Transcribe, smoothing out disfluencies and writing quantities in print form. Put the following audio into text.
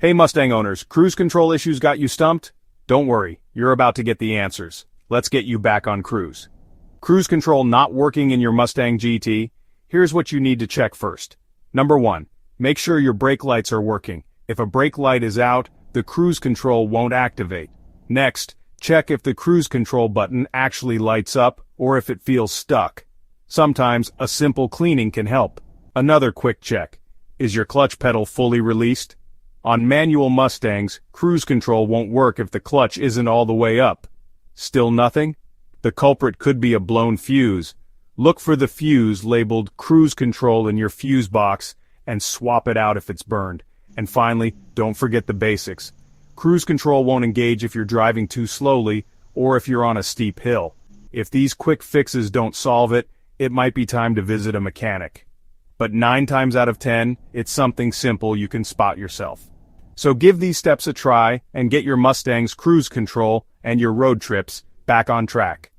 Hey Mustang owners, cruise control issues got you stumped? Don't worry, you're about to get the answers. Let's get you back on cruise. Cruise control not working in your Mustang GT? Here's what you need to check first. Number 1. Make sure your brake lights are working. If a brake light is out, the cruise control won't activate. Next, check if the cruise control button actually lights up or if it feels stuck. Sometimes, a simple cleaning can help. Another quick check. Is your clutch pedal fully released? On manual Mustangs, cruise control won't work if the clutch isn't all the way up. Still nothing? The culprit could be a blown fuse. Look for the fuse labeled cruise control in your fuse box and swap it out if it's burned. And finally, don't forget the basics. Cruise control won't engage if you're driving too slowly or if you're on a steep hill. If these quick fixes don't solve it, it might be time to visit a mechanic. But 9 times out of 10, it's something simple you can spot yourself. So give these steps a try and get your Mustang's cruise control and your road trips back on track.